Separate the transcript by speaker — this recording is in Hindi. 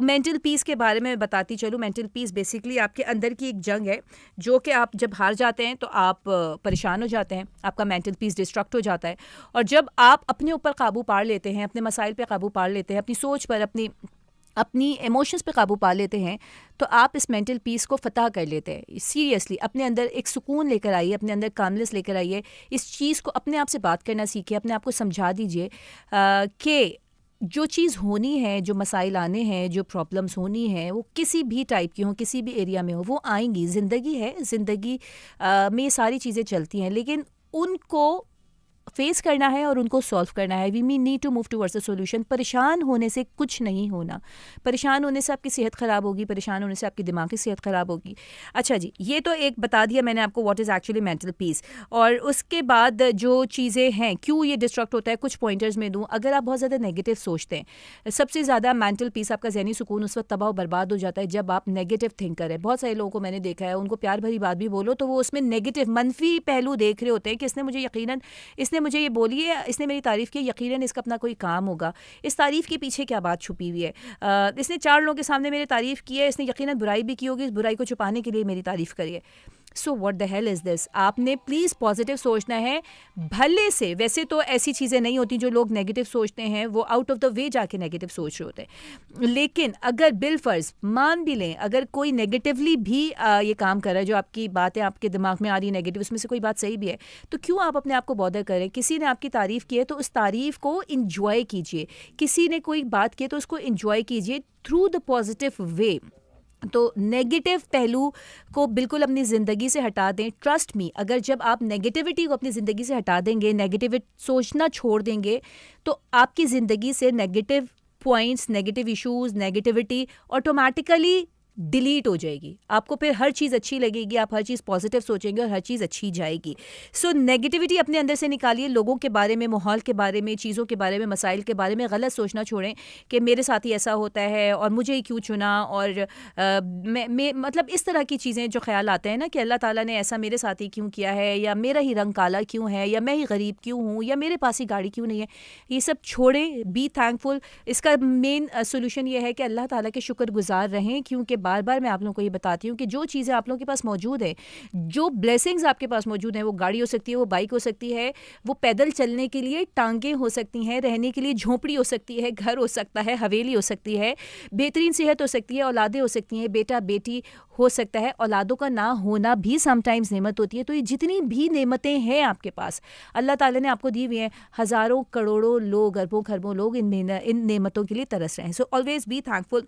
Speaker 1: मेंटल पीस के बारे में बताती चलूँ। मेंटल पीस बेसिकली आपके अंदर की एक जंग है, जो कि आप जब हार जाते हैं तो आप परेशान हो जाते हैं, आपका मेंटल पीस डिस्ट्रक्ट हो जाता है। और जब आप अपने ऊपर काबू पा लेते हैं, अपने मसाइल पे काबू पा लेते हैं, अपनी सोच पर, अपनी अपनी इमोशंस पे काबू पा लेते हैं, तो आप इस मेंटल पीस को फ़तह कर लेते हैं। सीरियसली अपने अंदर एक सुकून लेकर आइए, अपने अंदर कामनेस लेकर आइए। इस चीज़ को अपने आप से बात करना सीखिए, अपने आप को समझा दीजिए कि जो चीज़ होनी है, जो मसाइल आने हैं, जो प्रॉब्लम्स होनी हैं, वो किसी भी टाइप की हो, किसी भी एरिया में हो, वो आएंगी। ज़िंदगी है, ज़िंदगी में ये सारी चीज़ें चलती हैं, लेकिन उनको फेस करना है और उनको सॉल्व करना है। We me need to move towards a solution. परेशान होने से कुछ नहीं होना। परेशान होने से आपकी सेहत ख़राब होगी, परेशान होने से आपकी दिमागी सेहत ख़राब होगी। अच्छा जी, ये तो एक बता दिया मैंने आपको what is actually mental peace. और उसके बाद जो चीज़ें हैं, क्यों ये डिस्ट्रक्ट होता है, कुछ पॉइंटर्स में दूँ। अगर आप बहुत ज़्यादा नेगेटिव सोचते हैं, सबसे ज़्यादा मेंटल पीस, आपका ज़हनी सुकून उस वक्त तबाह बर्बाद हो जाता है जब आप नेगेटिव थिंक करें। बहुत सारे लोगों को मैंने देखा है, उनको प्यार भरी बात भी बोलो तो वो उसमें नेगेटिव मनफी पहलू देख रहे होते हैं कि इसने मुझे ये बोली है, इसने मेरी तारीफ़ की, यकीनन इसका अपना कोई काम होगा। इस तारीफ़ के पीछे क्या बात छुपी हुई है? इसने 4 लोगों के सामने मेरी तारीफ़ की है, इसने यकीनन बुराई भी की होगी, इस बुराई को छुपाने के लिए मेरी तारीफ़ करी है। So what the hell is this? आपने प्लीज़ पॉजिटिव सोचना है। भले से, वैसे तो ऐसी चीज़ें नहीं होती, जो लोग नेगेटिव सोचते हैं वो आउट ऑफ द वे जाके नेगेटिव सोच रहे होते हैं। लेकिन अगर बिलफर्ज मान भी लें, अगर कोई नेगेटिवली भी ये काम कर रहा है, जो आपकी बातें आपके दिमाग में आ रही है नेगेटिव, उसमें से कोई बात सही भी है, तो क्यों आप अपने आप को बॉदर करें? किसी ने आपकी तारीफ़ की है तो उस तारीफ़ को इंजॉय कीजिए। किसी ने कोई बात की है तो उसको इंजॉय कीजिए थ्रू द पॉजिटिव वे। तो नेगेटिव पहलू को बिल्कुल अपनी ज़िंदगी से हटा दें। ट्रस्ट मी, अगर जब आप नेगेटिविटी को अपनी ज़िंदगी से हटा देंगे, नेगेटिव सोचना छोड़ देंगे, तो आपकी ज़िंदगी से negative points, negative issues, negativity automatically delete हो जाएगी। आपको फिर हर चीज़ अच्छी लगेगी, आप हर चीज़ पॉजिटिव सोचेंगे और हर चीज़ अच्छी जाएगी। सो नेगेटिविटी अपने अंदर से निकालिए। लोगों के बारे में, माहौल के बारे में, चीज़ों के बारे में, मसाइल के बारे में गलत सोचना छोड़ें कि मेरे साथ ही ऐसा होता है और मुझे ही क्यों चुना, और मैं मतलब इस तरह की चीज़ें जो ख्याल आते हैं ना कि अल्लाह ताला ने ऐसा मेरे साथ ही क्यों किया है, या मेरा ही रंग काला क्यों है, या मैं ही गरीब क्यों हूँ, या मेरे पास ही गाड़ी क्यों नहीं है, ये सब छोड़ें। Be thankful. इसका मेन सोल्यूशन ये है कि अल्लाह ताला के शुक्रगुजार रहें, क्योंकि बार बार मैं आप लोगों को ये बताती हूँ कि जो चीज़ें आप लोगों के पास मौजूद है, जो ब्लेसिंग्स आपके पास मौजूद हैं, वो गाड़ी हो सकती है, वो बाइक हो सकती है, वो पैदल चलने के लिए टांगें हो सकती हैं, रहने के लिए झोंपड़ी हो सकती है, घर हो सकता है, हवेली हो सकती है, बेहतरीन सेहत हो सकती है, औलादें हो सकती हैं, बेटा बेटी हो सकता है। औलादों का ना होना भी समटाइम्स नेमत होती है। तो ये जितनी भी नेमतें हैं आपके पास, अल्लाह ताला ने आपको दी हुई हैं। हज़ारों करोड़ों लोग, अरबों खरबों लोग इन नेमतों के लिए तरस रहे हैं। So always be thankful.